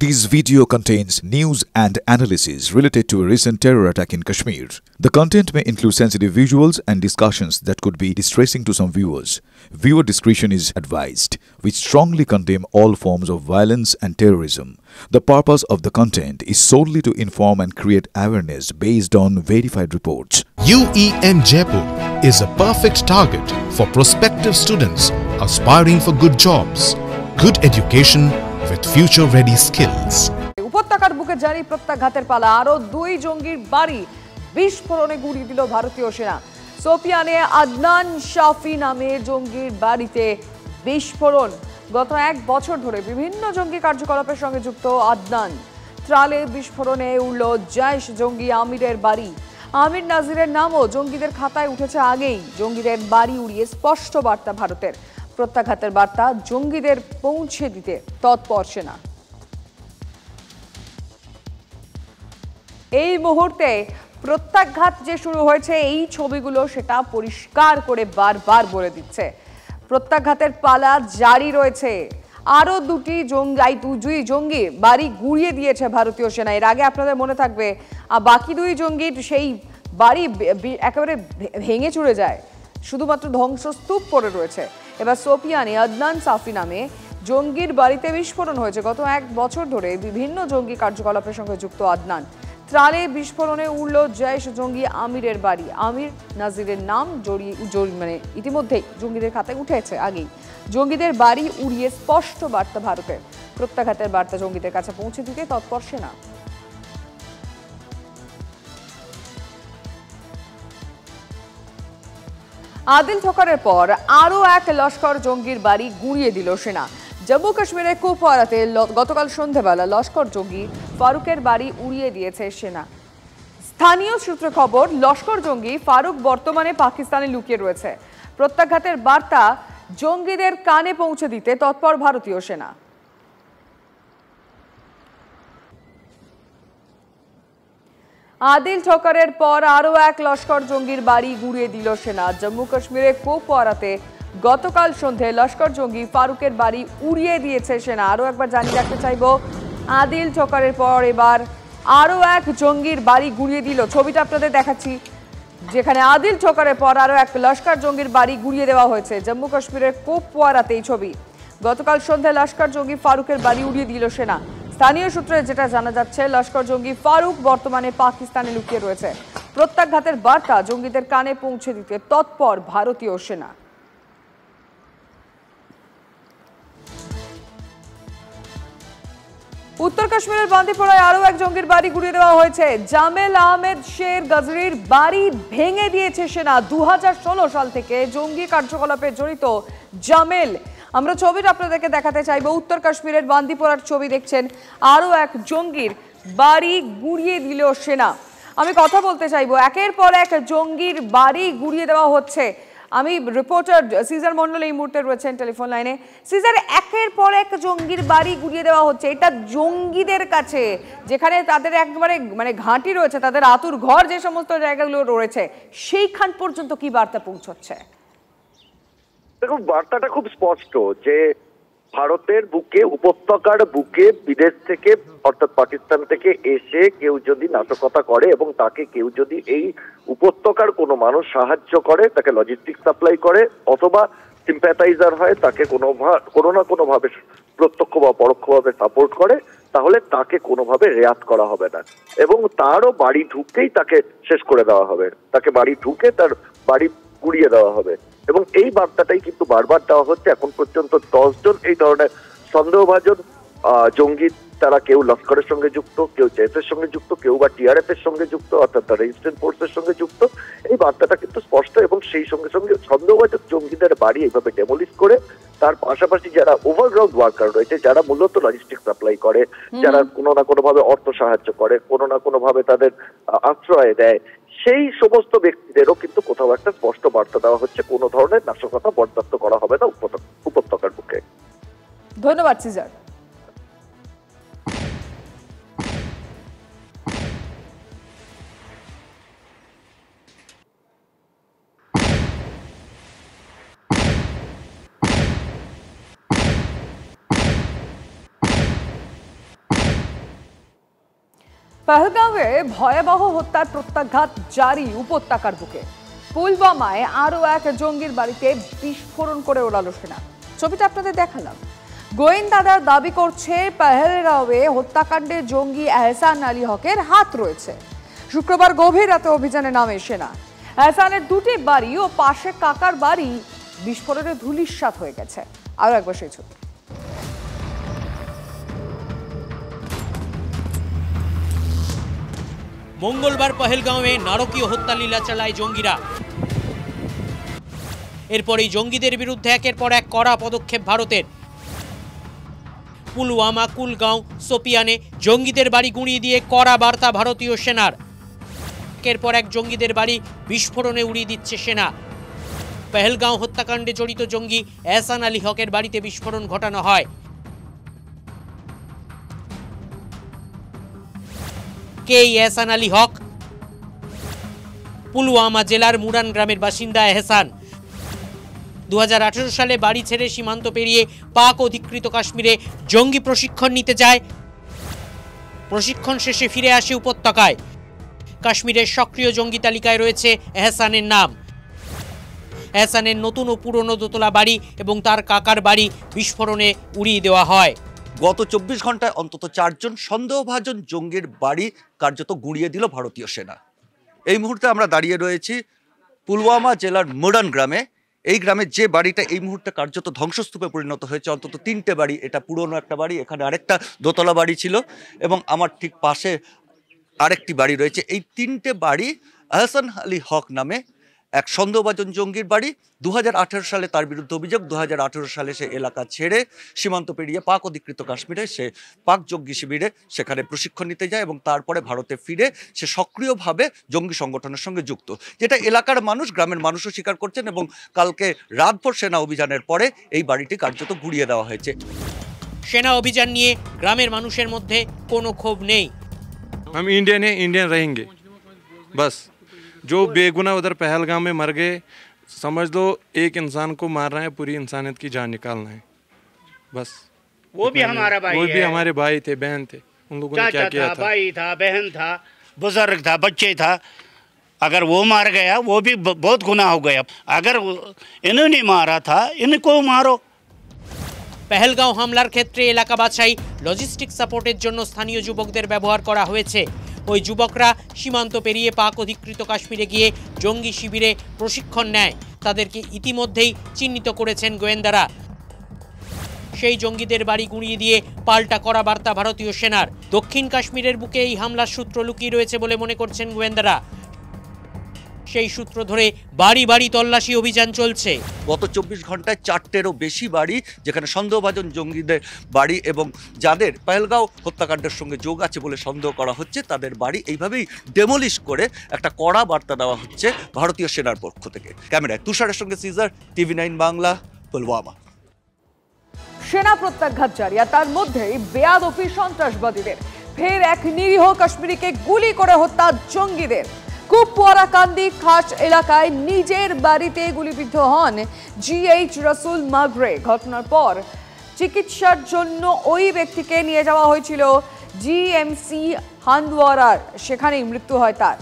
This video contains news and analysis related to a recent terror attack in Kashmir. The content may include sensitive visuals and discussions that could be distressing to some viewers. Viewer discretion is advised. We strongly condemn all forms of violence and terrorism. The purpose of the content is solely to inform and create awareness based on verified reports. UEM Jaipur is a perfect target for prospective students aspiring for good jobs, good education with future-ready skills. উপত্যকার বুকে জারি প্রত্যাঘাতের পালা, আরো দুই জঙ্গির বাড়ি বিস্ফোরণে গুড়িয়ে দিল ভারতীয় সেনা। সোপিয়ানে আদনান শাফি নামে জঙ্গির বাড়িতে বিস্ফোরণ। গত এক বছর ধরে বিভিন্ন জঙ্গি কার্যকলাপের সঙ্গে যুক্ত আদনান। ত্রালে বিস্ফোরণে উড়ল জৈশ জঙ্গি আমিরের বাড়ি। আমির নাজিরের নামও জঙ্গিদের খাতায় উঠেছে আগেই। জঙ্গিদের বাড়ি উড়িয়ে স্পষ্ট বার্তা ভারতের। প্রত্যাঘাতের বার্তা জঙ্গিদের পৌঁছে দিতে তৎপর সেনা। এই মুহূর্তে প্রত্যাঘাত যে শুরু হয়েছে, এই ছবিগুলো সেটা পরিষ্কার করে বারবার বলে দিচ্ছে প্রত্যাঘাতের পালা জারি রয়েছে। আরো দুই জঙ্গি বাড়ি গুড়িয়ে দিয়েছে ভারতীয় সেনা। এর আগে আপনাদের মনে থাকবে বাকি দুই জঙ্গির সেই বাড়ি একেবারে ভেঙে চুরে যায়, শুধুমাত্র ধ্বংসস্তূপ পড়ে রয়েছে। এবার সোপিয়ানে আদনান সাফি নামে জঙ্গির বাড়িতে বিস্ফোরণ হয়েছে। গত এক বছর ধরে বিভিন্ন জঙ্গি কার্যকলাপের সঙ্গে যুক্ত আদনান। ত্রালে বিস্ফোরণে উড়ল জৈশ জঙ্গি আমিরের বাড়ি। আমির নাজিরের নাম ইতিমধ্যেই জঙ্গিদের খাতায় উঠেছে আগেই। জঙ্গিদের বাড়ি উড়িয়ে স্পষ্ট বার্তা ভারতের। প্রত্যাঘাতের বার্তা জঙ্গিদের কাছে পৌঁছে দিতে তৎপর সেনা। আদিল ঠোকরের পর আরও এক লস্কর জঙ্গির বাড়ি গুঁড়িয়ে দিল সেনা। জম্মু কাশ্মীরের কুপওয়ারাতে গতকাল সন্ধ্যাবেলা লস্কর জঙ্গি ফারুকের বাড়ি উড়িয়ে দিয়েছে সেনা। স্থানীয় সূত্রে খবর, লস্কর জঙ্গি ফারুক বর্তমানে পাকিস্তানে লুকিয়ে রয়েছে। প্রত্যাঘাতের বার্তা জঙ্গিদের কানে পৌঁছে দিতে তৎপর ভারতীয় সেনা। আদিল ঠোকরের পর আরও এক লস্কর জঙ্গির বাড়ি গুঁড়িয়ে দিল সেনা। জম্মু কাশ্মীরের কুপওয়ারাতে গতকাল সন্ধে লস্কর জঙ্গি ফারুকের বাড়ি উড়িয়ে দিয়েছে সেনা। আরও একবার জানিয়ে রাখতে চাইব, আদিল ঠোকরের পর এবার আরও এক জঙ্গির বাড়ি গুঁড়িয়ে দিল। ছবিটা আপনাদের দেখাচ্ছি, যেখানে আদিল ঠোকরের পর আরও এক লস্কর জঙ্গির বাড়ি গুঁড়িয়ে দেওয়া হয়েছে। জম্মু কাশ্মীরের কুপওয়ারাতে এই ছবি। গতকাল সন্ধ্যায় লস্কর জঙ্গি ফারুকের বাড়ি উড়িয়ে দিল সেনা। স্থানীয় সূত্রে যেটা জানা যাচ্ছে, লস্কর জঙ্গি ফারুক বর্তমানে পাকিস্তানে লুকিয়ে রয়েছে। প্রত্যাঘাতের বার্তা জঙ্গিদের কানে পৌঁছে দিতে তৎপর ভারতীয় সেনা। উত্তর কাশ্মীরের বান্দিপোরায় আরও এক জঙ্গির বাড়ি গুঁড়িয়ে দেওয়া হয়েছে। জামেল আহমেদ শের গজরির বাড়ি ভেঙে দিয়েছে সেনা। 2016 সাল থেকে জঙ্গি কার্যকলাপে জড়িত জামেল। আমরা ছবিটা আপনাদেরকে দেখাতে চাইব। উত্তর কাশ্মীরের বান্দিপোরার ছবি দেখছেন। আরও এক জঙ্গির বাড়ি গুঁড়িয়ে দিল সেনা। আমি কথা বলতে চাইব, একের পর এক জঙ্গির বাড়ি গুঁড়িয়ে দেওয়া হচ্ছে। আমি রিপোর্টার সিজার মন্ডল এই মুহূর্তে রয়েছেন টেলিফোন লাইনে। সিজার, একের পর এক জঙ্গির বাড়ি গুঁড়িয়ে দেওয়া হচ্ছে, এটা জঙ্গিদের কাছে যেখানে তাদের একবারে ঘাঁটি রয়েছে, তাদের আতুর ঘর যে সমস্ত জায়গাগুলো রয়েছে, সেইখান পর্যন্ত কি বার্তা পৌঁছচ্ছে? দেখুন, বার্তাটা খুব স্পষ্ট যে ভারতের বুকে, উপত্যকার বুকে বিদেশ থেকে অর্থাৎ পাকিস্তান থেকে এসে কেউ যদি নাশকতা করে এবং তাকে কেউ যদি এই উপত্যকার কোনো মানুষ সাহায্য করে, তাকে লজিস্টিক সাপ্লাই করে অথবা সিম্প্যাথাইজার হয়, তাকে কোনো না কোনোভাবে প্রত্যক্ষ বা পরোক্ষভাবে সাপোর্ট করে, তাহলে তাকে কোনোভাবে রেয়াত করা হবে না এবং তারও বাড়ি ঢুকতেই তাকে শেষ করে দেওয়া হবে। তাকে বাড়ি ঢুকে তার বাড়ি গুঁড়িয়ে দেওয়া হবে এবং এই বার্তাটাই কিন্তু বারবার দেওয়া হচ্ছে। এখন পর্যন্ত 10 জন এই ধরনের সন্দেহভাজন জঙ্গি, তারা কেউ লস্করের সঙ্গে যুক্ত, কেউ জেএসের সঙ্গে যুক্ত, কেউ বা টিআরএফ এর সঙ্গে যুক্ত, অর্থাৎ রেজিস্ট্যান্ট ফোর্সের সঙ্গে যুক্ত। এই বার্তাটা কিন্তু স্পষ্ট এবং সেই সঙ্গে সঙ্গে সন্দেহভাজন জঙ্গিদের বাড়ি এইভাবে ডেমোলিশ করে তার পাশাপাশি যারা ওভারগ্রাউন্ড ওয়ার্কার রয়েছে, যারা মূলত লজিস্টিক সাপ্লাই করে, যারা কোনো না কোনোভাবে অর্থ সাহায্য করে, কোনো না কোনোভাবে তাদের আশ্রয় দেয়, সেই সমস্ত ব্যক্তিদেরও কিন্তু কোথাও একটা স্পষ্ট বার্তা দেওয়া হচ্ছে, কোনো ধরনের নাশকতা বরদাস্ত করা হবে না উপত্যকার বুকে। ধন্যবাদ সিজার। পহলগাঁওয়ে ভয়াবহ হত্যার প্রত্যাঘাত জারি উপত্যকার বুকে। পুলওয়ামায় আরো এক জঙ্গির বাড়িতে বিস্ফোরণ করে ওড়ালো সেনা। ছবিটা আপনাদের দেখালাম। গোয়েন্দারা দাবি করছে পহলগাঁওয়ে হত্যাকাণ্ডে জঙ্গি এহসান আলী হকের হাত রয়েছে। শুক্রবার গভীর রাতে অভিযানে নামে সেনা। এহসানের দুটি বাড়ি ও পাশে কাকার বাড়ি বিস্ফোরণে ধূলিসাৎ হয়ে গেছে। আরো একবার সেই ছবি। মঙ্গলবার পহেলগাঁওয়ে নারকীয় হত্যা লীলা চালায় জঙ্গিরা। এরপরেই জঙ্গিদের বিরুদ্ধে একের পর এক কড়া পদক্ষেপ ভারতের। পুলওয়ামা, কুলগাঁও, সোপিয়ানে জঙ্গিদের বাড়ি গুঁড়িয়ে দিয়ে কড়া বার্তা ভারতীয় সেনার। একের পর এক জঙ্গিদের বাড়ি বিস্ফোরণে উড়িয়ে দিচ্ছে সেনা। পহেলগাঁও হত্যাকাণ্ডে জড়িত জঙ্গি এহসান আলী হকের বাড়িতে বিস্ফোরণ ঘটানো হয়। কে এহসান আলী হক? পুলওয়ামা জেলার মুরান গ্রামের বাসিন্দা এহসান 2018 সালে বাড়ি ছেড়ে সীমান্ত পেরিয়ে পাক অধিকৃত কাশ্মীরে জঙ্গি প্রশিক্ষণ নিতে যায়। প্রশিক্ষণ শেষে ফিরে আসে উপত্যকায়। কাশ্মীরের সক্রিয় জঙ্গি তালিকায় রয়েছে এহসানের নাম। এহসানের নতুন ও পুরনো দোতলা বাড়ি এবং তার কাকার বাড়ি বিস্ফোরণে উড়িয়ে দেওয়া হয়। গত 24 ঘন্টায় অন্তত 4 জন সন্দেহভাজন জঙ্গির বাড়ি কার্যত গুঁড়িয়ে দিল ভারতীয় সেনা। এই মুহূর্তে আমরা দাঁড়িয়ে রয়েছি পুলওয়ামা জেলার মুরান গ্রামে। এই গ্রামের যে বাড়িটা এই মুহূর্তে কার্যত ধ্বংসস্তূপে পরিণত হয়েছে, অন্তত 3টে বাড়ি। এটা পুরনো একটা বাড়ি, এখানে আরেকটা দোতলা বাড়ি ছিল এবং আমার ঠিক পাশে আরেকটি বাড়ি রয়েছে। এই 3টে বাড়ি এহসান আলী হক নামে এক সন্দেহভাজন জঙ্গির বাড়ি। 2018 সালে তার বিরুদ্ধে অভিযোগ। 2018 সালে সে এলাকা ছেড়ে সীমান্ত পেরিয়ে পাক অধিকৃত কাশ্মীরে সে পাক জঙ্গি শিবিরে সেখানে প্রশিক্ষণ নিতে যায় এবং তারপরে ভারতে ফিরে সে সক্রিয়ভাবে জঙ্গি সংগঠনের সঙ্গে যুক্ত, যেটা এলাকার মানুষ, গ্রামের মানুষও স্বীকার করছেন। এবং কালকে রাতভর সেনা অভিযানের পরে এই বাড়িটি কার্যত গুঁড়িয়ে দেওয়া হয়েছে। সেনা অভিযান নিয়ে গ্রামের মানুষের মধ্যে কোনো ক্ষোভ নেই। हम इंडियन हैं, इंडियन रहेंगे बस। जो बेगुनाह उधर पहलगाम में मर गए, समझ लो एक इंसान को मारना है, पूरी इंसानियत की जान निकालना है बस। वो भी हमारा भाई है, वो भी हमारे भाई थे, बहन थे। उन लोगों ने क्या किया था? भाई था, बहन था, बुजुर्ग था, बच्चे था। अगर वो मार गया वो भी बहुत गुनाह हो गया। अगर इन्होंने मारा था, इनको मारो। পহেলগাঁও হামলার ক্ষেত্রে এলাকা বাছাই, লজিস্টিক সাপোর্টের জন্য স্থানীয় যুবকদের ব্যবহার করা হয়েছে। ওই যুবকরা সীমান্ত পেরিয়ে পাক অধিকৃত কাশ্মীরে গিয়ে জঙ্গি শিবিরে প্রশিক্ষণ নেয়। তাদেরকে ইতিমধ্যেই চিহ্নিত করেছেন গোয়েন্দারা। সেই জঙ্গিদের বাড়ি গুঁড়িয়ে দিয়ে পাল্টা করা বার্তা ভারতীয় সেনার। দক্ষিণ কাশ্মীরের বুকে এই হামলার সূত্র লুকিয়ে রয়েছে বলে মনে করছেন গোয়েন্দারা। সেই সূত্র ধরে বাড়ি বাড়ি তল্লাশি অভিযান চলছে। গত 24 ঘন্টায় 4টেরও বেশি বাড়ি যেখানে সন্দেহভাজন জঙ্গিদের বাড়ি এবং যাদের পহেলগাঁও হত্যাকাণ্ডের সঙ্গে যোগ আছে বলে সন্দেহ করা হচ্ছে তাদের বাড়ি এইভাবেই ডেমোলিশ করে একটা কড়া বার্তা দেওয়া হচ্ছে ভারতীয় সেনার পক্ষ থেকে। ক্যামেরায় তুষারের সঙ্গে সিজার, TV9 বাংলা, পুলওয়ামা। সেনা প্রত্যাঘাত জারি, আর তার মধ্যেই বেয়াদফি সন্ত্রাসবাদীদের। ফের এক নিরীহ কাশ্মীরিকে গুলি করে হত্যা জঙ্গিদের। কুপওয়ারা কান্দি খাস এলাকায় নিজের বাড়িতে গুলিবিদ্ধ হন GH রসুল মাগরে। ঘটনার পর চিকিৎসার জন্য ওই ব্যক্তিকে নিয়ে যাওয়া হয়েছিল GMC হান্দওয়ারার, সেখানেই মৃত্যু হয় তার।